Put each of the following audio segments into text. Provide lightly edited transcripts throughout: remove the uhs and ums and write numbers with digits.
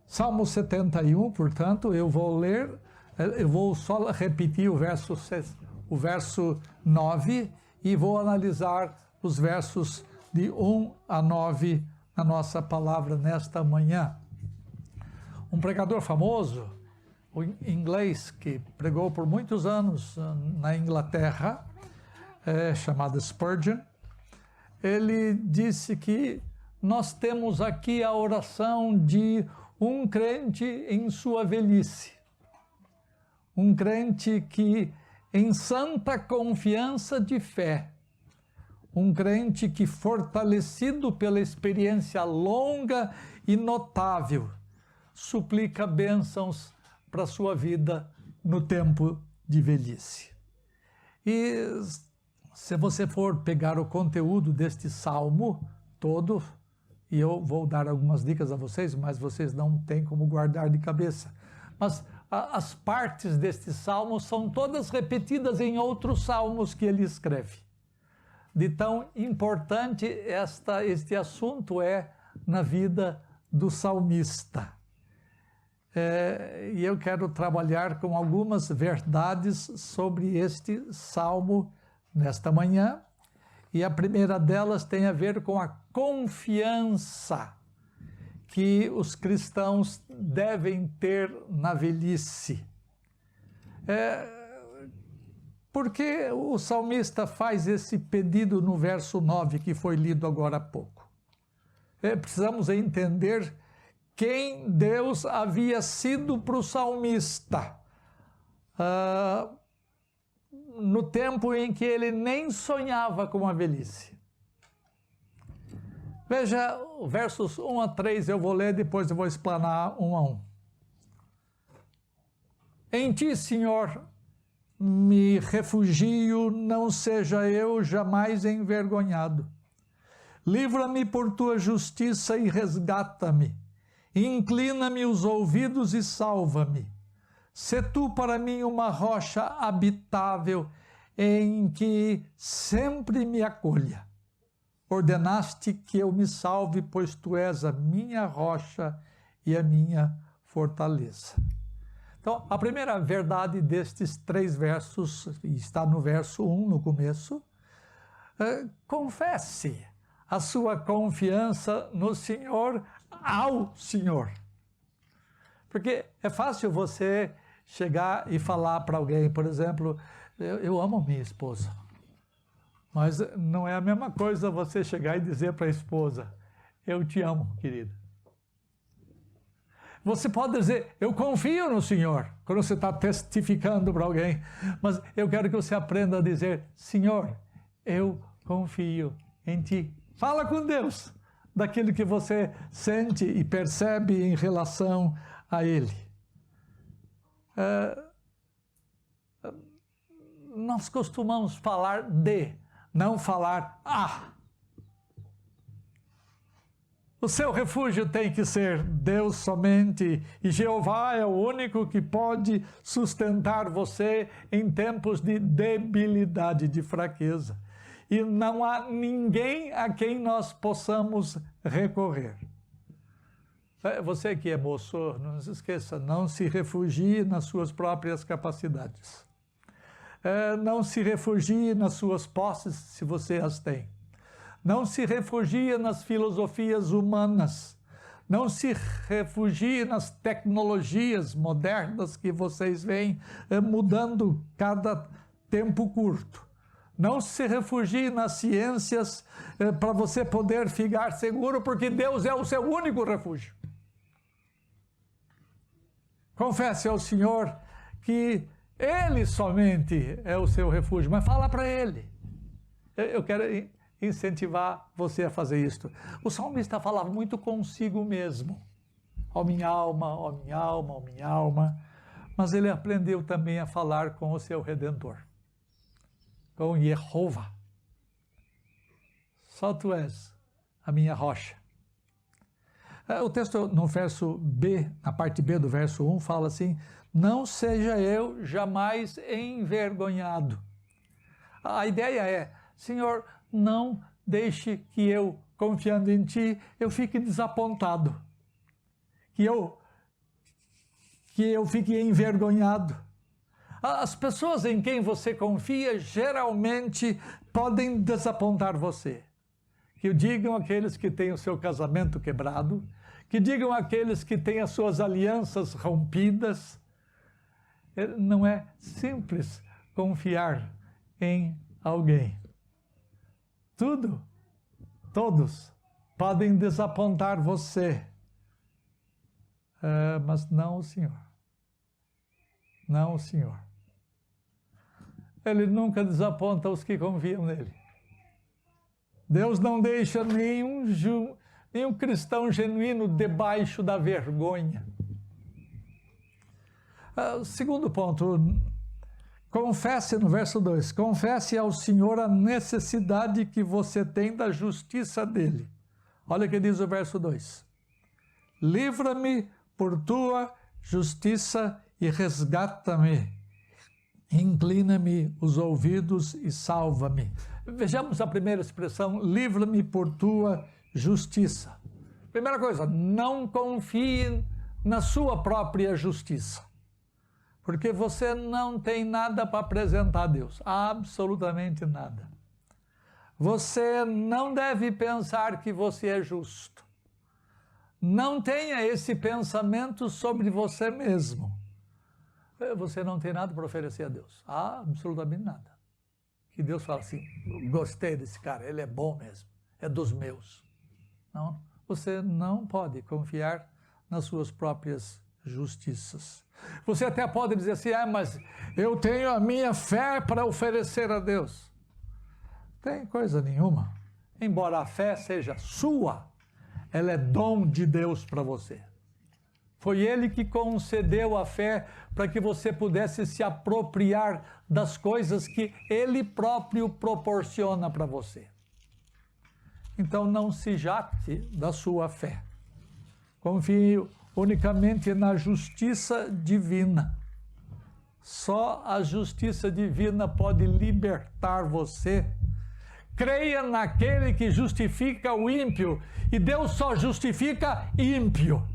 Salmo 71, portanto, eu vou só repetir o verso 9 e vou analisar os versos de 1 a 9 na nossa palavra nesta manhã. Um pregador famoso, o inglês, que pregou por muitos anos na Inglaterra, chamado Spurgeon, ele disse que nós temos aqui a oração de um crente em sua velhice. Um crente que, em santa confiança de fé, um crente que, fortalecido pela experiência longa e notável, suplica bênçãos para a sua vida no tempo de velhice. E se você for pegar o conteúdo deste salmo todo, e eu vou dar algumas dicas a vocês, mas vocês não têm como guardar de cabeça. Mas as partes deste salmo são todas repetidas em outros salmos que ele escreve. De tão importante este assunto é na vida do salmista. E eu quero trabalhar com algumas verdades sobre este salmo nesta manhã. E a primeira delas tem a ver com a confiança que os cristãos devem ter na velhice. Por que o salmista faz esse pedido no verso 9 que foi lido agora há pouco? Precisamos entender quem Deus havia sido para o salmista no tempo em que ele nem sonhava com a velhice. Veja, versos 1 a 3 eu vou ler, depois eu vou explanar 1 a 1. Em ti, Senhor, me refugio, não seja eu jamais envergonhado. Livra-me por tua justiça e resgata-me. Inclina-me os ouvidos e salva-me. Sê tu para mim uma rocha habitável em que sempre me acolha. Ordenaste que eu me salve, pois tu és a minha rocha e a minha fortaleza. Então, a primeira verdade destes 3 versos, está no verso 1, no começo, confesse a sua confiança no Senhor ao Senhor. Porque é fácil você chegar e falar para alguém, por exemplo, eu amo minha esposa. Mas não é a mesma coisa você chegar e dizer para a esposa, eu te amo, querida. Você pode dizer, eu confio no Senhor, quando você está testificando para alguém. Mas eu quero que você aprenda a dizer, Senhor, eu confio em ti. Fala com Deus daquilo que você sente e percebe em relação a Ele. Nós costumamos falar de, não falar a. O seu refúgio tem que ser Deus somente, e Jeová é o único que pode sustentar você em tempos de debilidade, de fraqueza. E não há ninguém a quem nós possamos recorrer. Você que é moço, não se esqueça, não se refugie nas suas próprias capacidades. Não se refugie nas suas posses, se você as tem. Não se refugie nas filosofias humanas. Não se refugie nas tecnologias modernas que vocês veem mudando cada tempo curto. Não se refugie nas ciências para você poder ficar seguro, porque Deus é o seu único refúgio. Confesse ao Senhor que Ele somente é o seu refúgio, mas fala para Ele. Eu quero incentivar você a fazer isto. O salmista falava muito consigo mesmo. Ó minha alma, ó minha alma, ó minha alma. Mas ele aprendeu também a falar com o seu Redentor, com Jeová. Só tu és a minha rocha. O texto no verso B, na parte B do verso 1, fala assim, não seja eu jamais envergonhado. A ideia é, Senhor, não deixe que eu, confiando em Ti, eu fique desapontado. Que eu que eu fique envergonhado. As pessoas em quem você confia geralmente podem desapontar você. Que digam aqueles que têm o seu casamento quebrado, que digam aqueles que têm as suas alianças rompidas. Não é simples confiar em alguém. Todos podem desapontar você, mas não o Senhor. Não o Senhor. Ele nunca desaponta os que confiam nele. Deus não deixa nenhum cristão genuíno debaixo da vergonha. Segundo ponto, confesse no verso 2, confesse ao Senhor a necessidade que você tem da justiça dele. Olha o que diz o verso 2. Livra-me por tua justiça e resgata-me. Inclina-me os ouvidos e salva-me. Vejamos a primeira expressão, livra-me por tua justiça. Primeira coisa, não confie na sua própria justiça. Porque você não tem nada para apresentar a Deus, absolutamente nada. Você não deve pensar que você é justo. Não tenha esse pensamento sobre você mesmo. Você não tem nada para oferecer a Deus, absolutamente nada. Que Deus fala assim, gostei desse cara, ele é bom mesmo, é dos meus. Não, você não pode confiar nas suas próprias justiças. Você até pode dizer assim, mas eu tenho a minha fé para oferecer a Deus. Tem coisa nenhuma. Embora a fé seja sua, ela é dom de Deus para você. Foi Ele que concedeu a fé para que você pudesse se apropriar das coisas que Ele próprio proporciona para você. Então não se jacte da sua fé. Confie unicamente na justiça divina. Só a justiça divina pode libertar você. Creia naquele que justifica o ímpio, e Deus só justifica ímpio.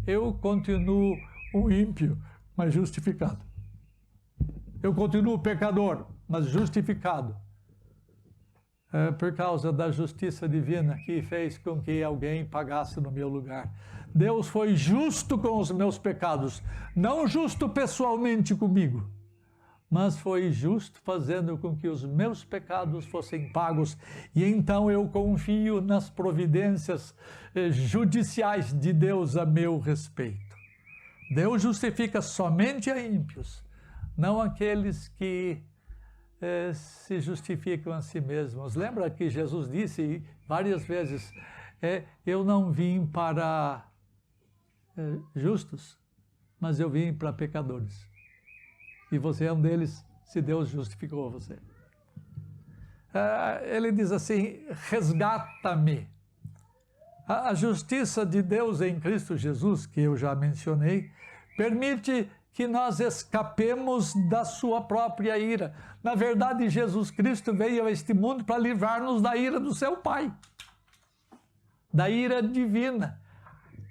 Eu continuo um ímpio, mas justificado. Eu continuo pecador, mas justificado. Por causa da justiça divina que fez com que alguém pagasse no meu lugar. Deus foi justo com os meus pecados, não justo pessoalmente comigo, mas foi justo fazendo com que os meus pecados fossem pagos, e então eu confio nas providências judiciais de Deus a meu respeito. Deus justifica somente a ímpios, não aqueles que se justificam a si mesmos. Lembra que Jesus disse várias vezes, eu não vim para justos, mas eu vim para pecadores. E você é um deles, se Deus justificou você. Ele diz assim, resgata-me. A justiça de Deus em Cristo Jesus, que eu já mencionei, permite que nós escapemos da sua própria ira. Na verdade, Jesus Cristo veio a este mundo para livrar-nos da ira do seu Pai, da ira divina.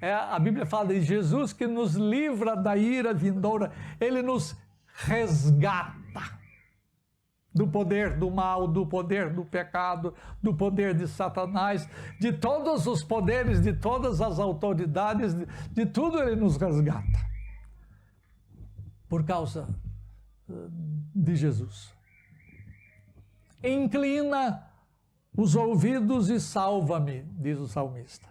A Bíblia fala de Jesus que nos livra da ira vindoura, ele nos resgata do poder do mal, do poder do pecado, do poder de Satanás, de todos os poderes, de todas as autoridades, de tudo ele nos resgata. Por causa de Jesus. Inclina os ouvidos e salva-me, diz o salmista.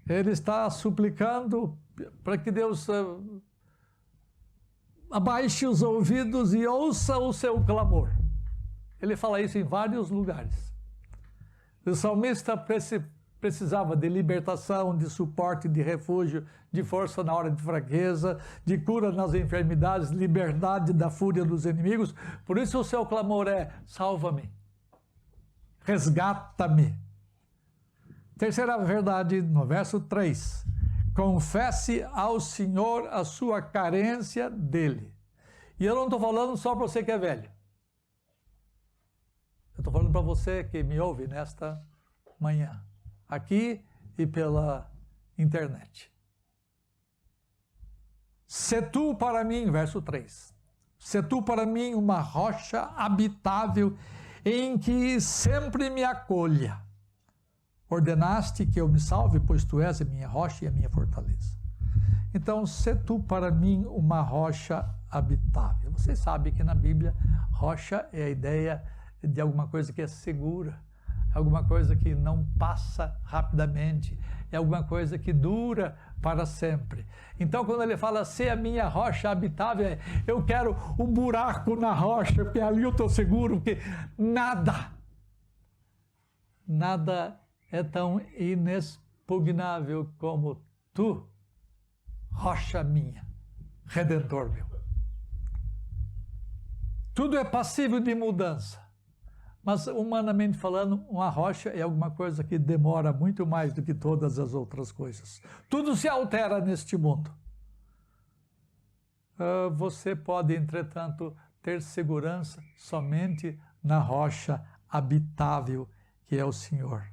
Ele está suplicando para que Deus abaixe os ouvidos e ouça o seu clamor. Ele fala isso em vários lugares. O salmista precisava de libertação, de suporte, de refúgio, de força na hora de fraqueza, de cura nas enfermidades, liberdade da fúria dos inimigos. Por isso o seu clamor é, salva-me, resgata-me. Terceira verdade, no verso 3. Confesse ao Senhor a sua carência dele. E eu não estou falando só para você que é velho. Eu estou falando para você que me ouve nesta manhã, aqui e pela internet. Se tu para mim, verso 3, se tu para mim uma rocha habitável em que sempre me acolha, ordenaste que eu me salve, pois tu és a minha rocha e a minha fortaleza. Então, se tu para mim uma rocha habitável. Você sabe que na Bíblia, rocha é a ideia de alguma coisa que é segura, alguma coisa que não passa rapidamente, é alguma coisa que dura para sempre. Então, quando ele fala, se a minha rocha habitável, eu quero um buraco na rocha, porque ali eu estou seguro, porque nada é tão inexpugnável como tu, rocha minha, Redentor meu. Tudo é passível de mudança, mas humanamente falando, uma rocha é alguma coisa que demora muito mais do que todas as outras coisas. Tudo se altera neste mundo. Você pode, entretanto, ter segurança somente na rocha habitável que é o Senhor.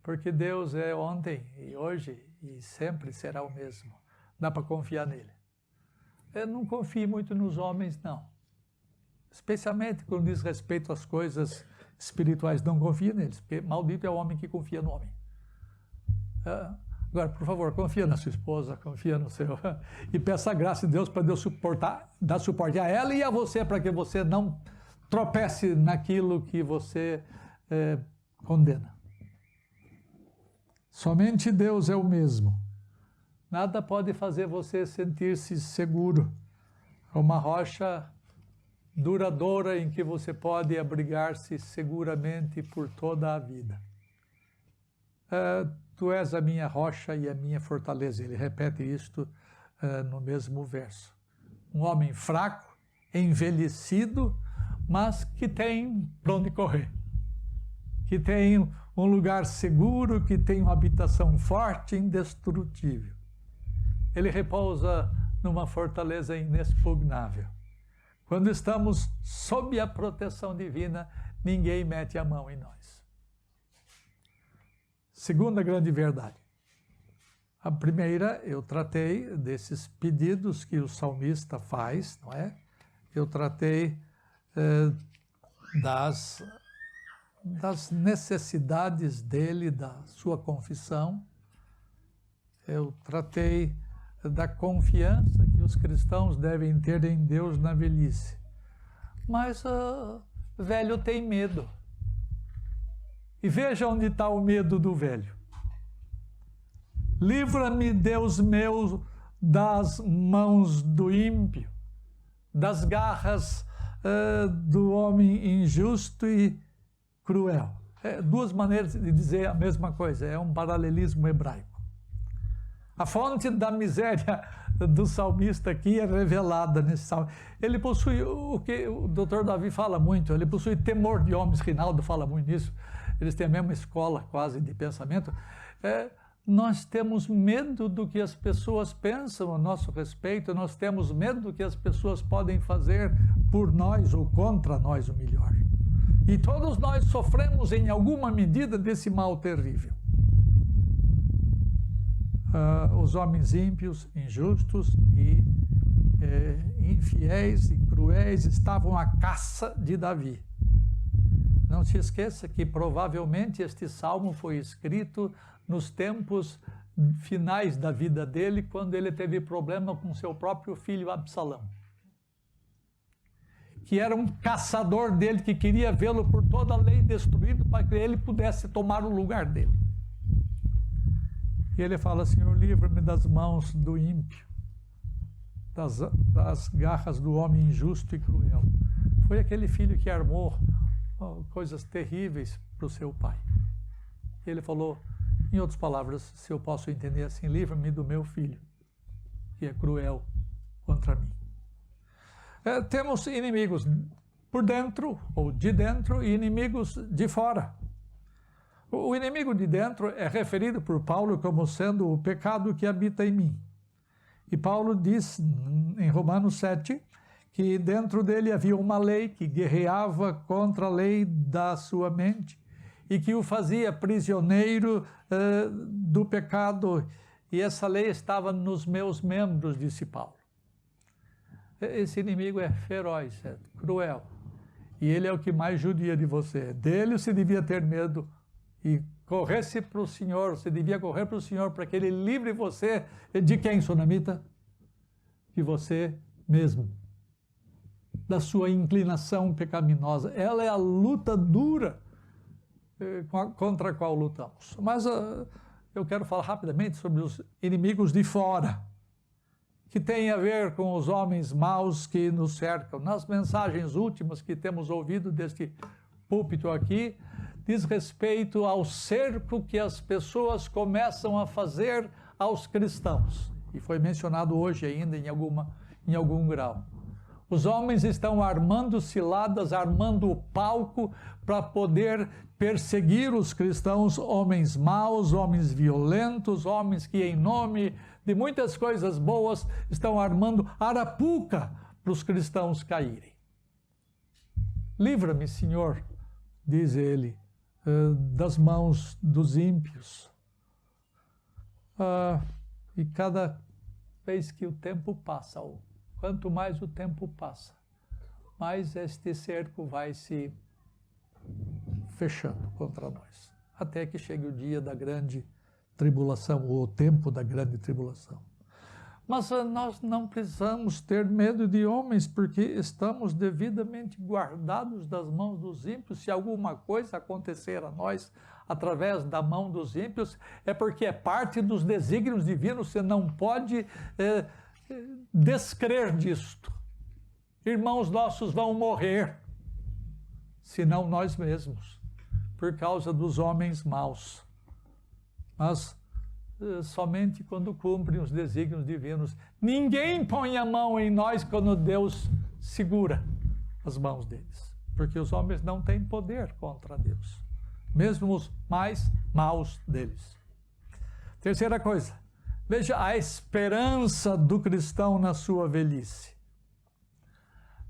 Porque Deus é ontem e hoje e sempre será o mesmo. Dá para confiar nele. Eu não confio muito nos homens, não. Especialmente quando diz respeito às coisas espirituais. Não confia neles, porque maldito é o homem que confia no homem. Agora, por favor, confia na sua esposa, confia no seu... E peça a graça de Deus para Deus dar suporte a ela e a você, para que você não tropece naquilo que você condena. Somente Deus é o mesmo. Nada pode fazer você sentir-se seguro. É uma rocha duradoura em que você pode abrigar-se seguramente por toda a vida. Tu és a minha rocha e a minha fortaleza. Ele repete isto no mesmo verso. Um homem fraco, envelhecido, mas que tem para onde correr. Que tem um lugar seguro, que tem uma habitação forte e indestrutível. Ele repousa numa fortaleza inexpugnável. Quando estamos sob a proteção divina, ninguém mete a mão em nós. Segunda grande verdade. A primeira, eu tratei desses pedidos que o salmista faz, não é? Eu tratei das necessidades dele, da sua confissão. Eu tratei da confiança que os cristãos devem ter em Deus na velhice. Mas velho tem medo. E veja onde está o medo do velho. Livra-me, Deus meu, das mãos do ímpio, das garras do homem injusto e cruel. Duas maneiras de dizer a mesma coisa, é um paralelismo hebraico. A fonte da miséria do salmista aqui é revelada nesse salmo. Ele possui o que o Dr. Davi fala muito, ele possui temor de homens, Rinaldo fala muito nisso, eles têm a mesma escola quase de pensamento. Nós temos medo do que as pessoas pensam a nosso respeito, nós temos medo do que as pessoas podem fazer por nós ou contra nós, o melhor. E todos nós sofremos em alguma medida desse mal terrível. Os homens ímpios, injustos e infiéis e cruéis estavam à caça de Davi. Não se esqueça que provavelmente este salmo foi escrito nos tempos finais da vida dele, quando ele teve problema com seu próprio filho Absalão, que era um caçador dele, que queria vê-lo por toda a lei destruído para que ele pudesse tomar o lugar dele. E ele fala, Senhor, livra-me das mãos do ímpio, das garras do homem injusto e cruel. Foi aquele filho que armou coisas terríveis para o seu pai. Ele falou, em outras palavras, se eu posso entender assim, livra-me do meu filho, que é cruel contra mim. Temos inimigos por dentro, ou de dentro, e inimigos de fora. O inimigo de dentro é referido por Paulo como sendo o pecado que habita em mim. E Paulo diz em Romanos 7 que dentro dele havia uma lei que guerreava contra a lei da sua mente e que o fazia prisioneiro do pecado. E essa lei estava nos meus membros, disse Paulo. Esse inimigo é feroz, é cruel. E ele é o que mais judia de você. Dele você devia ter medo e corresse para o Senhor, você devia correr para o Senhor para que Ele livre você de quem, Sunamita? De você mesmo. Da sua inclinação pecaminosa. Ela é a luta dura contra a qual lutamos. Mas eu quero falar rapidamente sobre os inimigos de fora, que tem a ver com os homens maus que nos cercam. Nas mensagens últimas que temos ouvido deste púlpito aqui, diz respeito ao cerco que as pessoas começam a fazer aos cristãos. E foi mencionado hoje ainda em algum grau. Os homens estão armando ciladas, armando o palco para poder perseguir os cristãos, homens maus, homens violentos, homens que em nome de muitas coisas boas estão armando arapuca para os cristãos caírem. Livra-me, Senhor, diz ele, das mãos dos ímpios. E cada vez que o tempo passa, quanto mais o tempo passa, mais este cerco vai se fechando contra nós, até que chegue o dia da grande tribulação, ou o tempo da grande tribulação. Mas nós não precisamos ter medo de homens, porque estamos devidamente guardados das mãos dos ímpios. Se alguma coisa acontecer a nós através da mão dos ímpios, é porque é parte dos desígnios divinos, você não pode descrer disto. Irmãos nossos vão morrer, senão nós mesmos, por causa dos homens maus. Mas somente quando cumprem os desígnios divinos. Ninguém põe a mão em nós quando Deus segura as mãos deles, porque os homens não têm poder contra Deus, mesmo os mais maus deles. Terceira coisa, veja a esperança do cristão na sua velhice.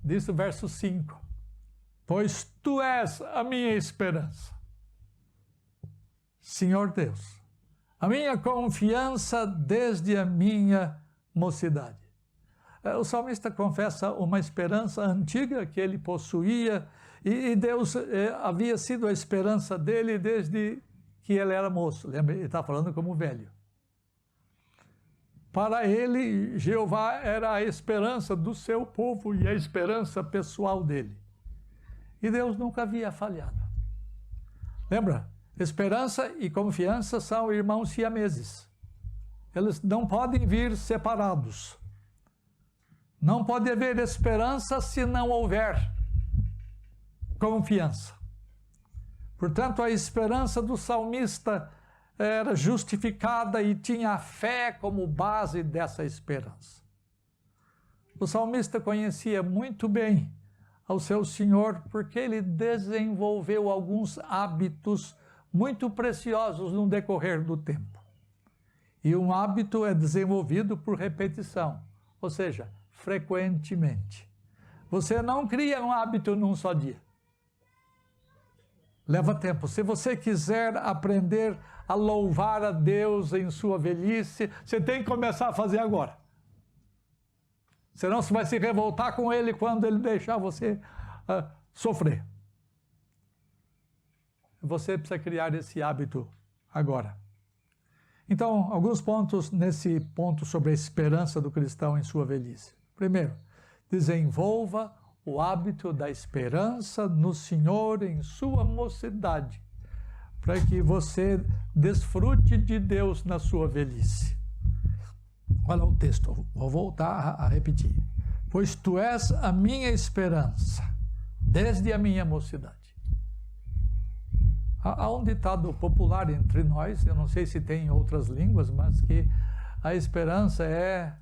Diz o verso 5, pois tu és a minha esperança, Senhor Deus, a minha confiança desde a minha mocidade. O salmista confessa uma esperança antiga que ele possuía, e Deus havia sido a esperança dele desde que ele era moço. Lembra? Ele está falando como velho. Para ele, Jeová era a esperança do seu povo e a esperança pessoal dele. E Deus nunca havia falhado. Lembra? Esperança e confiança são irmãos siameses. Eles não podem vir separados. Não pode haver esperança se não houver confiança. Portanto, a esperança do salmista era justificada e tinha a fé como base dessa esperança. O salmista conhecia muito bem ao seu Senhor porque ele desenvolveu alguns hábitos muito preciosos no decorrer do tempo. E um hábito é desenvolvido por repetição, ou seja, frequentemente. Você não cria um hábito num só dia. Leva tempo. Se você quiser aprender a louvar a Deus em sua velhice, você tem que começar a fazer agora. Senão você vai se revoltar com Ele quando Ele deixar você sofrer. Você precisa criar esse hábito agora. Então, alguns pontos nesse ponto sobre a esperança do cristão em sua velhice. Primeiro, desenvolva o hábito da esperança no Senhor em sua mocidade, para que você desfrute de Deus na sua velhice. Olha o texto, vou voltar a repetir. Pois tu és a minha esperança, desde a minha mocidade. Há um ditado popular entre nós, eu não sei se tem em outras línguas, mas que a esperança é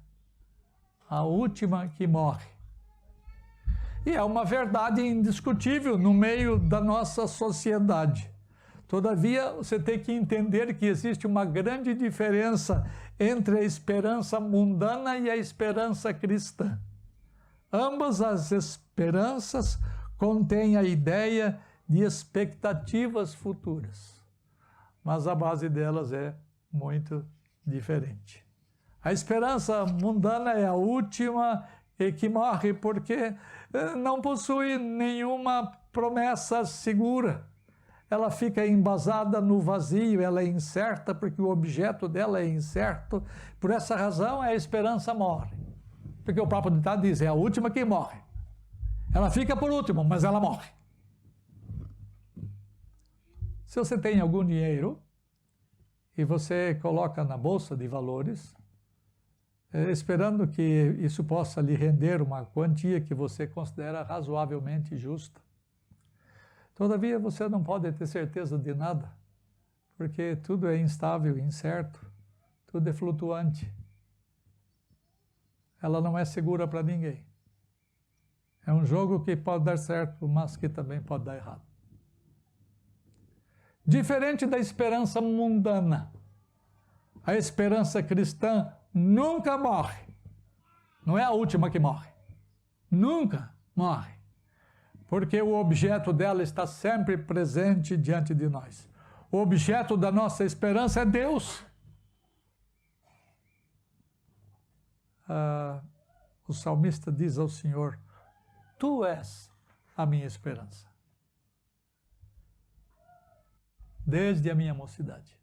a última que morre. E é uma verdade indiscutível no meio da nossa sociedade. Todavia, você tem que entender que existe uma grande diferença entre a esperança mundana e a esperança cristã. Ambas as esperanças contêm a ideia de expectativas futuras, mas a base delas é muito diferente. A esperança mundana é a última e que morre porque não possui nenhuma promessa segura. Ela fica embasada no vazio, ela é incerta porque o objeto dela é incerto. Por essa razão, a esperança morre. Porque o próprio ditado diz, é a última que morre. Ela fica por último, mas ela morre. Se você tem algum dinheiro e você coloca na bolsa de valores, esperando que isso possa lhe render uma quantia que você considera razoavelmente justa, todavia, você não pode ter certeza de nada, porque tudo é instável, incerto, tudo é flutuante. Ela não é segura para ninguém. É um jogo que pode dar certo, mas que também pode dar errado. Diferente da esperança mundana, a esperança cristã nunca morre. Não é a última que morre. Nunca morre. Porque o objeto dela está sempre presente diante de nós. O objeto da nossa esperança é Deus. O salmista diz ao Senhor, Tu és a minha esperança. Desde a minha mocidade.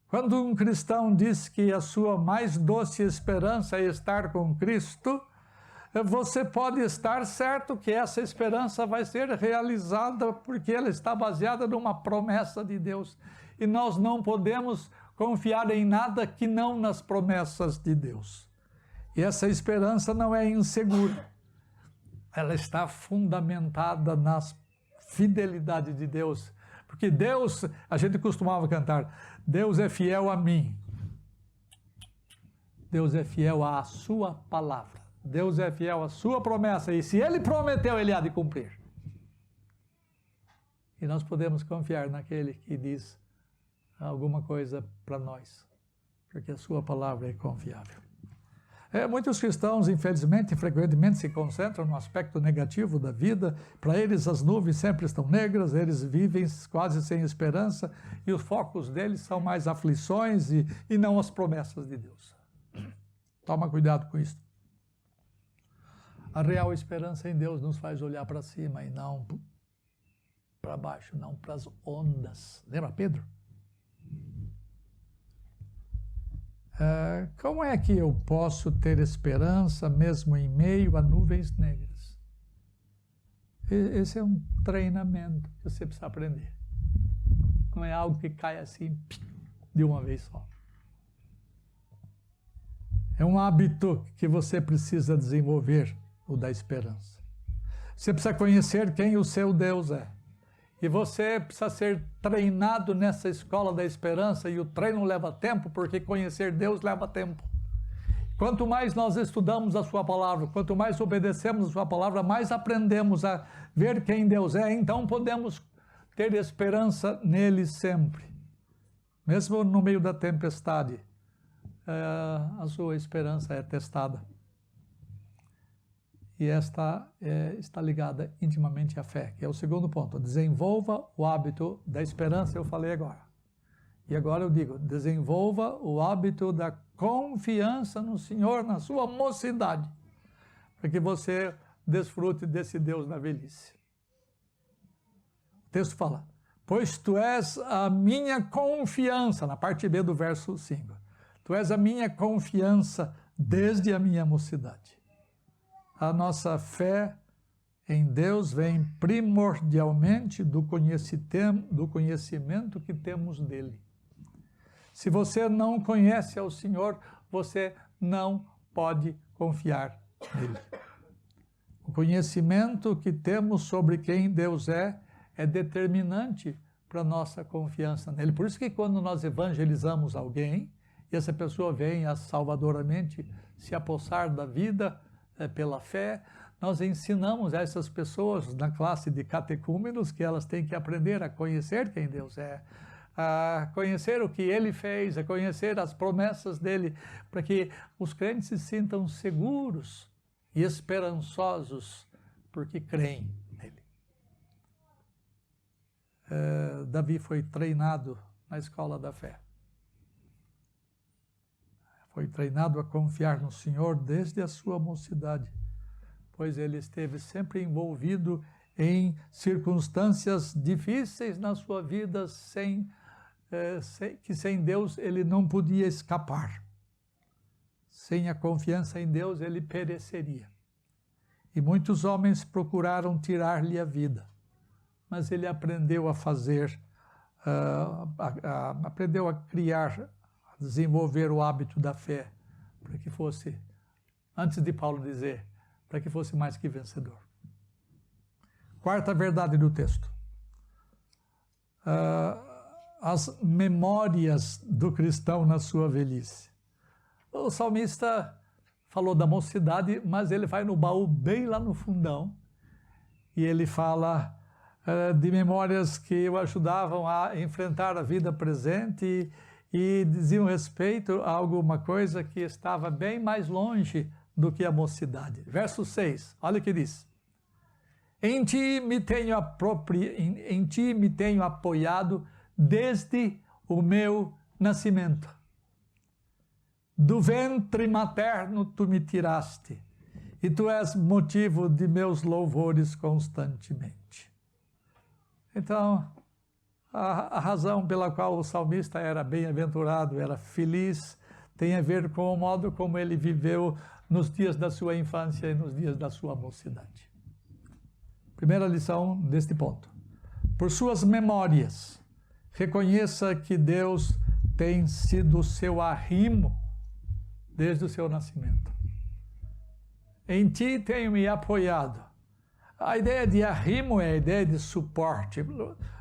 Quando um cristão diz que a sua mais doce esperança é estar com Cristo, você pode estar certo que essa esperança vai ser realizada porque ela está baseada numa promessa de Deus. E nós não podemos confiar em nada que não nas promessas de Deus. E essa esperança não é insegura. Ela está fundamentada na fidelidade de Deus. Porque Deus, a gente costumava cantar, Deus é fiel a mim. Deus é fiel à sua palavra. Deus é fiel à sua promessa, e se Ele prometeu, Ele há de cumprir. E nós podemos confiar naquele que diz alguma coisa para nós, porque a sua palavra é confiável. Muitos cristãos, infelizmente, frequentemente se concentram no aspecto negativo da vida. Para eles, as nuvens sempre estão negras, eles vivem quase sem esperança, e os focos deles são mais aflições e não as promessas de Deus. Toma cuidado com isso. A real esperança em Deus nos faz olhar para cima e não para baixo, não para as ondas. Lembra Pedro? Como é que eu posso ter esperança mesmo em meio a nuvens negras? Esse é um treinamento que você precisa aprender. Não é algo que cai assim de uma vez só. É um hábito que você precisa desenvolver, o da esperança. Você precisa conhecer quem o seu Deus é. E você precisa ser treinado nessa escola da esperança, e o treino leva tempo, porque conhecer Deus leva tempo. Quanto mais nós estudamos a sua palavra, quanto mais obedecemos a sua palavra, mais aprendemos a ver quem Deus é, então podemos ter esperança nele sempre. Mesmo no meio da tempestade, a sua esperança é testada. E esta está ligada intimamente à fé, que é o segundo ponto. Desenvolva o hábito da esperança, eu falei agora. E agora eu digo, desenvolva o hábito da confiança no Senhor, na sua mocidade, para que você desfrute desse Deus na velhice. O texto fala, pois tu és a minha confiança, na parte B do verso 5. Tu és a minha confiança desde a minha mocidade. A nossa fé em Deus vem primordialmente do conhecimento que temos dele. Se você não conhece ao Senhor, você não pode confiar nele. O conhecimento que temos sobre quem Deus é determinante para a nossa confiança nele. Por isso que quando nós evangelizamos alguém, e essa pessoa vem a salvadoramente se apossar da vida pela fé, nós ensinamos a essas pessoas na classe de catecúmenos que elas têm que aprender a conhecer quem Deus é, a conhecer o que Ele fez, a conhecer as promessas dEle, para que os crentes se sintam seguros e esperançosos, porque creem nele. Davi foi treinado na escola da fé. foi treinado a confiar no Senhor desde a sua mocidade, pois ele esteve sempre envolvido em circunstâncias difíceis na sua vida, que sem Deus ele não podia escapar. Sem a confiança em Deus, ele pereceria. E muitos homens procuraram tirar-lhe a vida, mas ele aprendeu a fazer, aprendeu a criar, a desenvolver o hábito da fé, para que fosse, antes de Paulo dizer, para que fosse mais que vencedor. Quarta verdade do texto. As memórias do cristão na sua velhice. O salmista falou da mocidade, mas ele vai no baú bem lá no fundão e ele fala de memórias que o ajudavam a enfrentar a vida presente e diziam respeito a alguma coisa que estava bem mais longe do que a mocidade. Verso 6, olha o que diz. Em ti me tenho apoiado desde o meu nascimento. Do ventre materno tu me tiraste, e tu és motivo de meus louvores constantemente. Então, a razão pela qual o salmista era bem-aventurado, era feliz, tem a ver com o modo como ele viveu nos dias da sua infância e nos dias da sua mocidade. Primeira lição deste ponto. Por suas memórias, reconheça que Deus tem sido o seu arrimo desde o seu nascimento. Em ti tenho me apoiado. A ideia de arrimo é a ideia de suporte.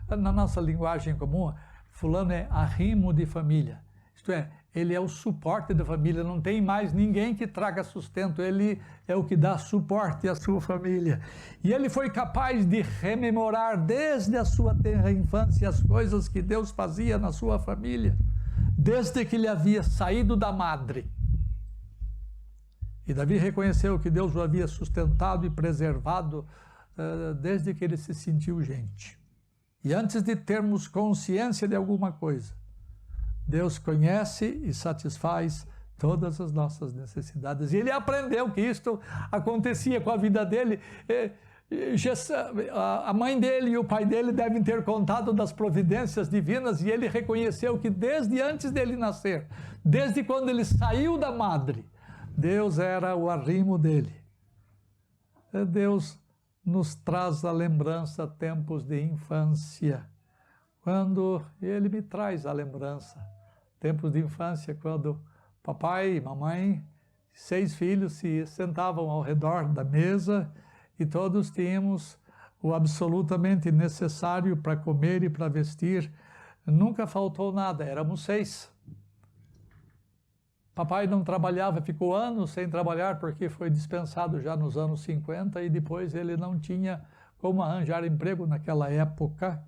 Na nossa linguagem comum, fulano é arrimo de família. Isto é, ele é o suporte da família, não tem mais ninguém que traga sustento, ele é o que dá suporte à sua família. E ele foi capaz de rememorar desde a sua tenra infância as coisas que Deus fazia na sua família, desde que ele havia saído da madre. E Davi reconheceu que Deus o havia sustentado e preservado desde que ele se sentiu gente. E antes de termos consciência de alguma coisa, Deus conhece e satisfaz todas as nossas necessidades. E ele aprendeu que isto acontecia com a vida dele. A mãe dele e o pai dele devem ter contado das providências divinas e ele reconheceu que desde antes dele nascer, desde quando ele saiu da madre, Deus era o arrimo dele. Deus nos traz à lembrança tempos de infância, quando ele me traz à lembrança tempos de infância, quando papai e mamãe, 6 filhos, se sentavam ao redor da mesa e todos tínhamos o absolutamente necessário para comer e para vestir. Nunca faltou nada, éramos 6. Papai não trabalhava, ficou anos sem trabalhar porque foi dispensado já nos anos 50 e depois ele não tinha como arranjar emprego naquela época.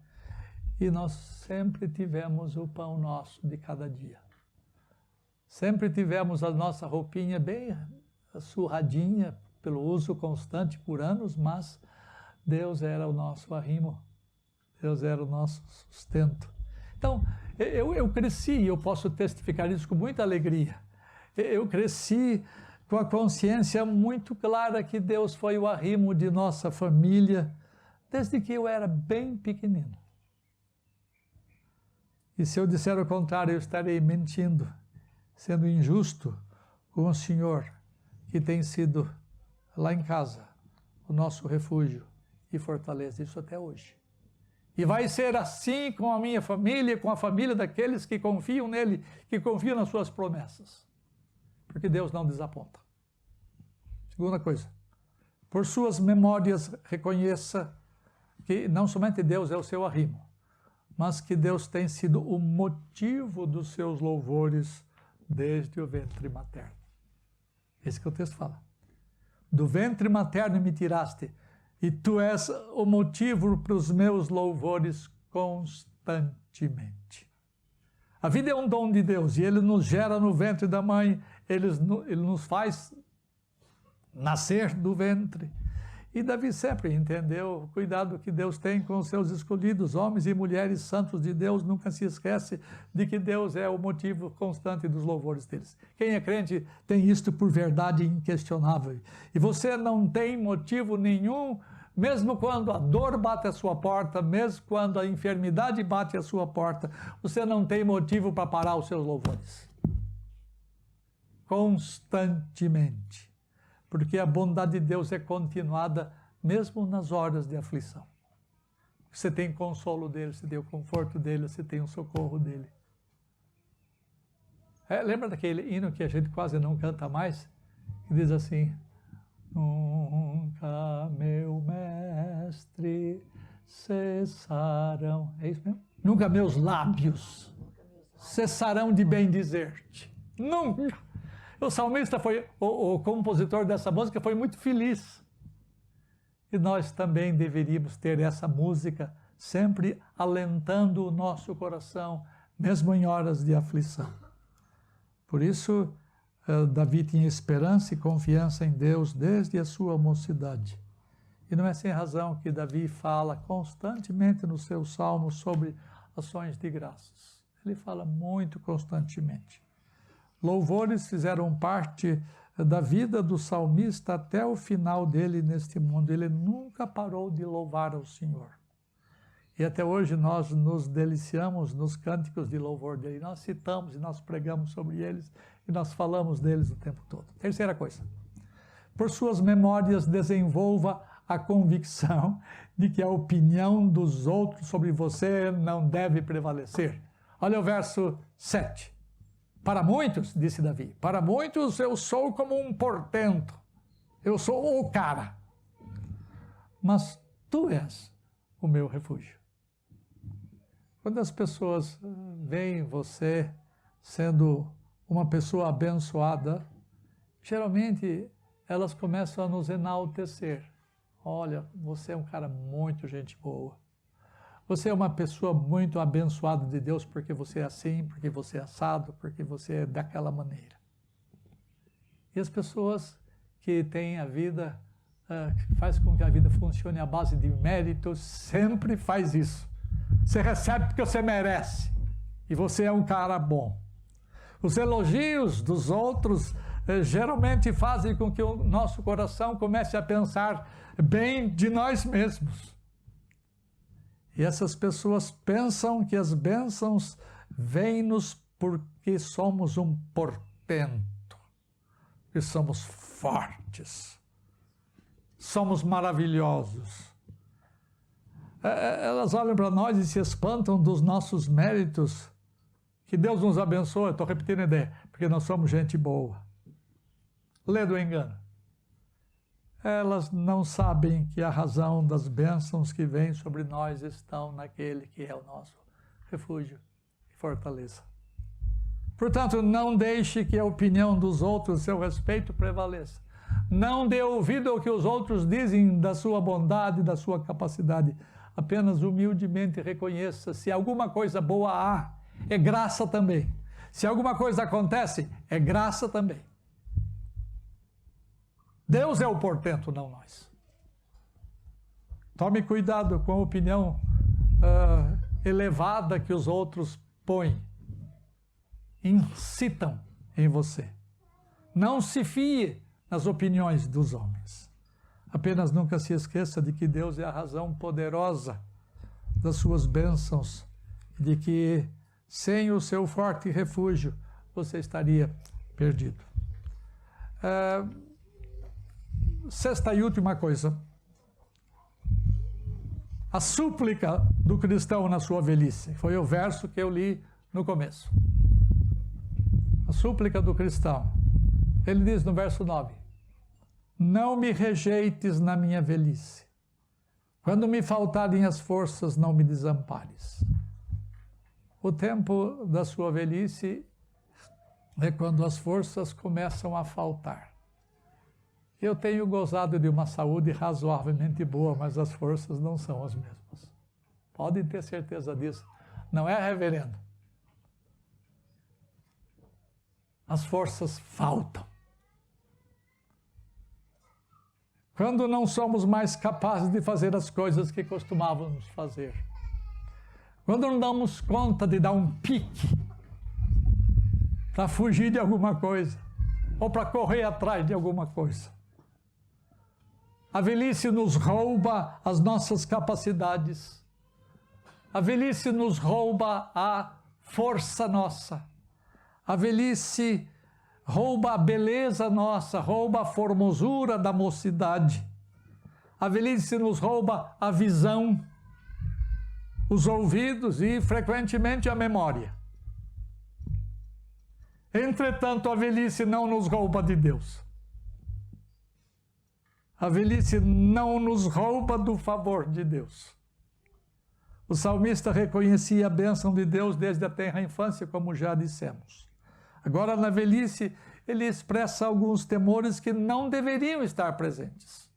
E nós sempre tivemos o pão nosso de cada dia. Sempre tivemos a nossa roupinha bem surradinha pelo uso constante por anos, mas Deus era o nosso arrimo, Deus era o nosso sustento. Então, eu cresci, e eu posso testificar isso com muita alegria. Eu cresci com a consciência muito clara que Deus foi o arrimo de nossa família desde que eu era bem pequenino. E se eu disser o contrário, eu estarei mentindo, sendo injusto com o Senhor, que tem sido lá em casa o nosso refúgio e fortaleza, isso até hoje. E vai ser assim com a minha família, com a família daqueles que confiam nele, que confiam nas suas promessas. Porque Deus não desaponta. Segunda coisa, por suas memórias reconheça que não somente Deus é o seu arrimo, mas que Deus tem sido o motivo dos seus louvores desde o ventre materno. Esse que o texto fala. Do ventre materno me tiraste, e tu és o motivo para os meus louvores constantemente. A vida é um dom de Deus, e Ele nos gera no ventre da mãe, Ele nos faz nascer do ventre. E Davi sempre entendeu o cuidado que Deus tem com os seus escolhidos, homens e mulheres santos de Deus, nunca se esquece de que Deus é o motivo constante dos louvores deles. Quem é crente tem isto por verdade inquestionável. E você não tem motivo nenhum, mesmo quando a dor bate à sua porta, mesmo quando a enfermidade bate à sua porta, você não tem motivo para parar os seus louvores. Constantemente. Porque a bondade de Deus é continuada mesmo nas horas de aflição. Você tem consolo dele, você tem o conforto dele, você tem o socorro dele. Lembra daquele hino que a gente quase não canta mais? Que diz assim: nunca, meu mestre, cessarão. É isso mesmo? Nunca meus lábios cessarão de bendizer-te. Nunca. O salmista foi, o compositor dessa música foi muito feliz. E nós também deveríamos ter essa música sempre alentando o nosso coração, mesmo em horas de aflição. Por isso, Davi tinha esperança e confiança em Deus desde a sua mocidade. E não é sem razão que Davi fala constantemente nos seus salmos sobre ações de graças. Ele fala muito constantemente. Louvores fizeram parte da vida do salmista até o final dele neste mundo. Ele nunca parou de louvar ao Senhor. E até hoje nós nos deliciamos nos cânticos de louvor dele. Nós citamos e nós pregamos sobre eles e nós falamos deles o tempo todo. Terceira coisa. Por suas memórias desenvolva a convicção de que a opinião dos outros sobre você não deve prevalecer. Olha o verso 7. Para muitos, disse Davi, para muitos eu sou como um portento, eu sou o cara, mas tu és o meu refúgio. Quando as pessoas veem você sendo uma pessoa abençoada, geralmente elas começam a nos enaltecer. Olha, você é um cara muito gente boa. Você é uma pessoa muito abençoada de Deus porque você é assim, porque você é assado, porque você é daquela maneira. E as pessoas que têm a vida, que faz com que a vida funcione à base de méritos, sempre faz isso. Você recebe porque você merece. E você é um cara bom. Os elogios dos outros geralmente fazem com que o nosso coração comece a pensar bem de nós mesmos. E essas pessoas pensam que as bênçãos vêm-nos porque somos um portento, que somos fortes, somos maravilhosos. Elas olham para nós e se espantam dos nossos méritos. Que Deus nos abençoe, estou repetindo a ideia, porque nós somos gente boa. Lê do engano. Elas não sabem que a razão das bênçãos que vêm sobre nós estão naquele que é o nosso refúgio e fortaleza. Portanto, não deixe que a opinião dos outros a seu respeito prevaleça. Não dê ouvido ao que os outros dizem da sua bondade, da sua capacidade. Apenas humildemente reconheça: se alguma coisa boa há, é graça também. Se alguma coisa acontece, é graça também. Deus é o portento, não nós. Tome cuidado com a opinião elevada que os outros põem, incitam em você. Não se fie nas opiniões dos homens. Apenas nunca se esqueça de que Deus é a razão poderosa das suas bênçãos, de que sem o seu forte refúgio você estaria perdido. Sexta e última coisa. A súplica do cristão na sua velhice. Foi o verso que eu li no começo. A súplica do cristão. Ele diz no verso 9: não me rejeites na minha velhice. Quando me faltarem as forças, não me desampares. O tempo da sua velhice é quando as forças começam a faltar. Eu tenho gozado de uma saúde razoavelmente boa, mas as forças não são as mesmas. Podem ter certeza disso. Não é, reverendo? As forças faltam. quando não somos mais capazes de fazer as coisas que costumávamos fazer, quando não damos conta de dar um pique para fugir de alguma coisa, ou para correr atrás de alguma coisa. A velhice nos rouba as nossas capacidades. A velhice nos rouba a força nossa. A velhice rouba a beleza nossa, rouba a formosura da mocidade. A velhice nos rouba a visão, os ouvidos e, frequentemente, a memória. Entretanto, a velhice não nos rouba de Deus. A velhice não nos rouba do favor de Deus. O salmista reconhecia a bênção de Deus desde a tenra infância, como já dissemos. Agora, na velhice, ele expressa alguns temores que não deveriam estar presentes.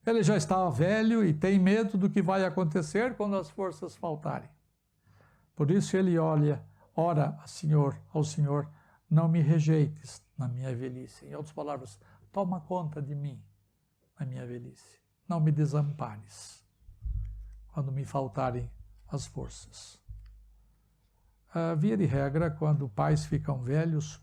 Ele já está velho e tem medo do que vai acontecer quando as forças faltarem. Por isso ele ora ao Senhor, não me rejeites na minha velhice. Em outras palavras, toma conta de mim na minha velhice. Não me desampares quando me faltarem as forças. Via de regra, quando pais ficam velhos,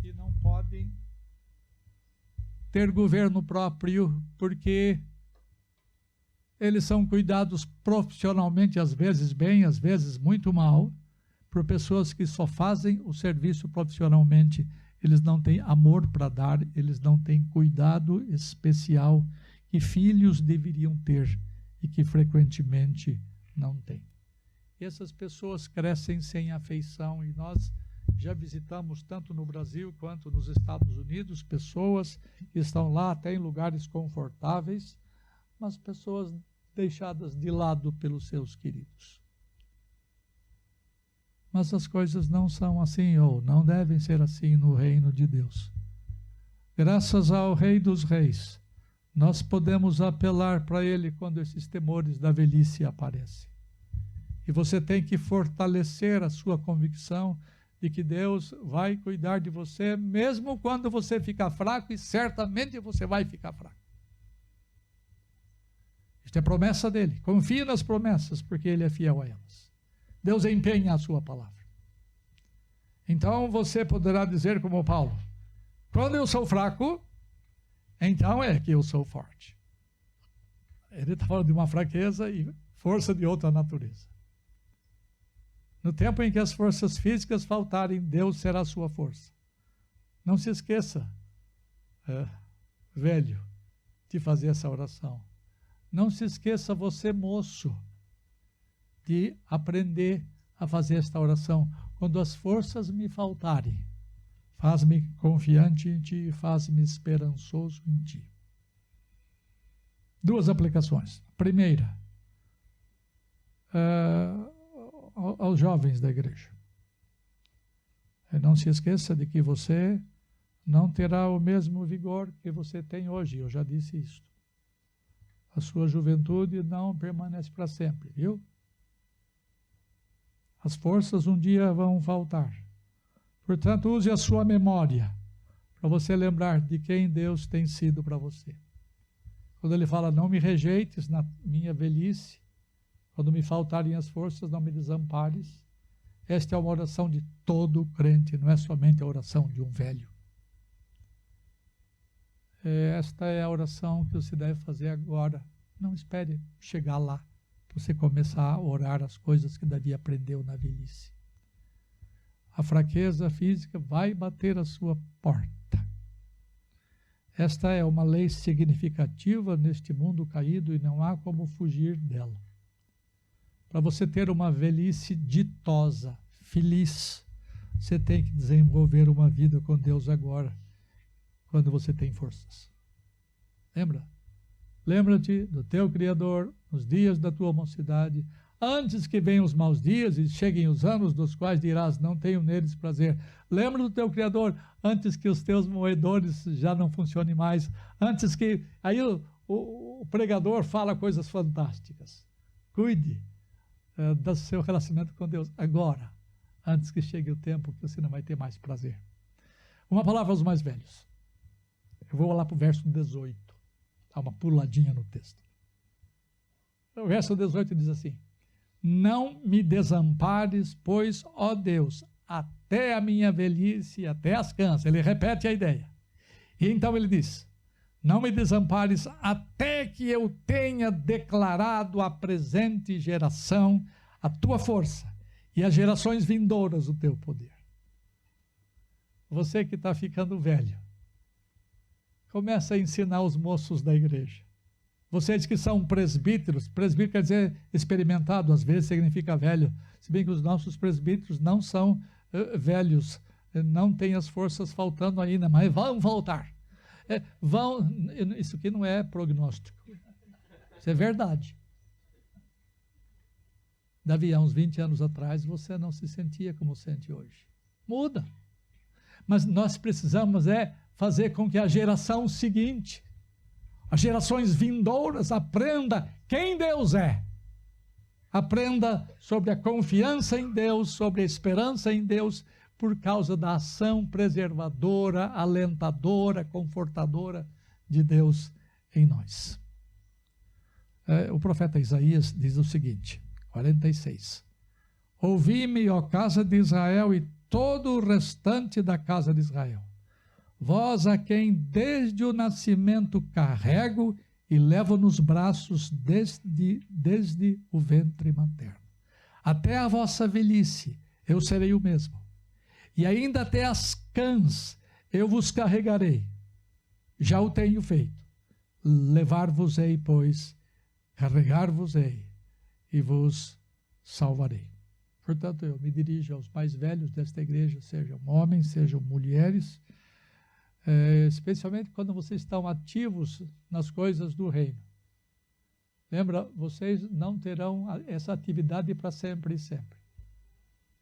que não podem ter governo próprio, porque eles são cuidados profissionalmente, às vezes bem, às vezes muito mal, por pessoas que só fazem o serviço profissionalmente. Eles não têm amor para dar, eles não têm cuidado especial que filhos deveriam ter e que frequentemente não têm. E essas pessoas crescem sem afeição, e nós já visitamos, tanto no Brasil quanto nos Estados Unidos, pessoas que estão lá até em lugares confortáveis, mas pessoas deixadas de lado pelos seus queridos. Mas as coisas não são assim, ou não devem ser assim no reino de Deus. Graças ao Rei dos Reis, nós podemos apelar para Ele quando esses temores da velhice aparecem. E você tem que fortalecer a sua convicção de que Deus vai cuidar de você, mesmo quando você ficar fraco, e certamente você vai ficar fraco. Isto é promessa dele. Confie nas promessas, porque ele é fiel a elas. Deus empenha a sua palavra. Então você poderá dizer como Paulo, quando eu sou fraco, então é que eu sou forte. Ele está falando de uma fraqueza e força de outra natureza. No tempo em que as forças físicas faltarem, Deus será a sua força. Não se esqueça, velho, de fazer essa oração. Não se esqueça, você moço, de aprender a fazer esta oração. Quando as forças me faltarem, faz-me confiante em Ti, faz-me esperançoso em Ti. Duas aplicações. Primeira, aos jovens da igreja. Não se esqueça de que você não terá o mesmo vigor que você tem hoje. Eu já disse isso. A sua juventude não permanece para sempre, viu? As forças um dia vão faltar. Portanto, use a sua memória para você lembrar de quem Deus tem sido para você. Quando ele fala, não me rejeites na minha velhice, quando me faltarem as forças, não me desampares. Esta é uma oração de todo crente, não é somente a oração de um velho. Esta é a oração que você deve fazer agora. Não espere chegar lá, para você começar a orar as coisas que Davi aprendeu na velhice. A fraqueza física vai bater a sua porta. Esta é uma lei significativa neste mundo caído e não há como fugir dela. Para você ter uma velhice ditosa, feliz, você tem que desenvolver uma vida com Deus agora, quando você tem forças. Lembra? Lembra-te do teu Criador, nos dias da tua mocidade, antes que venham os maus dias e cheguem os anos dos quais dirás, não tenho neles prazer. Lembra do teu Criador, antes que os teus moedores já não funcionem mais, antes que... Aí o pregador fala coisas fantásticas. Cuide do seu relacionamento com Deus agora, antes que chegue o tempo que você não vai ter mais prazer. Uma palavra aos mais velhos. Eu vou lá para o verso 18. Dá uma puladinha no texto. O verso 18 diz assim: não me desampares, pois, ó Deus, até a minha velhice, até as cansas. Ele repete a ideia. E então ele diz: não me desampares até que eu tenha declarado à presente geração a tua força e às gerações vindouras o teu poder. Você que está ficando velho, começa a ensinar os moços da igreja. Vocês que são presbíteros, presbítero quer dizer experimentado, às vezes significa velho, se bem que os nossos presbíteros não são velhos, não têm as forças faltando ainda, mas vão voltar. Isso aqui não é prognóstico, isso é verdade. Davi, há uns 20 anos atrás, você não se sentia como sente hoje. Muda. Mas nós precisamos fazer com que a geração seguinte, as gerações vindouras, aprenda quem Deus é. Aprenda sobre a confiança em Deus, sobre a esperança em Deus, por causa da ação preservadora, alentadora, confortadora de Deus em nós. O profeta Isaías diz o seguinte, 46. Ouvi-me, ó casa de Israel, e todo o restante da casa de Israel. Vós a quem desde o nascimento carrego e levo nos braços desde o ventre materno. Até a vossa velhice eu serei o mesmo. E ainda até as cãs eu vos carregarei. Já o tenho feito. Levar-vos-ei, pois, carregar-vos-ei e vos salvarei. Portanto, eu me dirijo aos mais velhos desta igreja, sejam homens, sejam mulheres, especialmente quando vocês estão ativos nas coisas do reino. Lembra, vocês não terão essa atividade para sempre e sempre.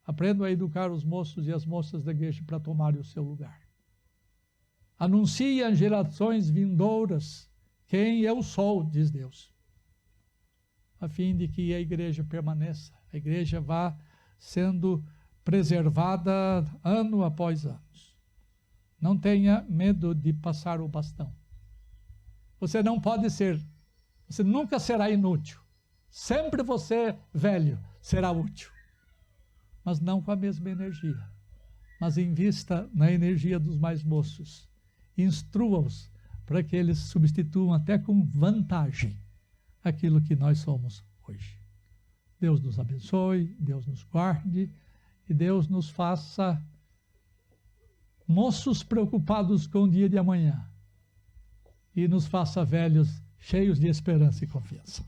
Aprendam a educar os moços e as moças da igreja para tomarem o seu lugar. Anuncie às gerações vindouras quem eu sou, diz Deus, a fim de que a igreja permaneça, a igreja vá sendo preservada ano após ano. Não tenha medo de passar o bastão. Você não pode ser, você nunca será inútil. Sempre você, velho, será útil. Mas não com a mesma energia. Mas invista na energia dos mais moços. Instrua-os para que eles substituam até com vantagem aquilo que nós somos hoje. Deus nos abençoe, Deus nos guarde e Deus nos faça moços preocupados com o dia de amanhã e nos faça velhos cheios de esperança e confiança.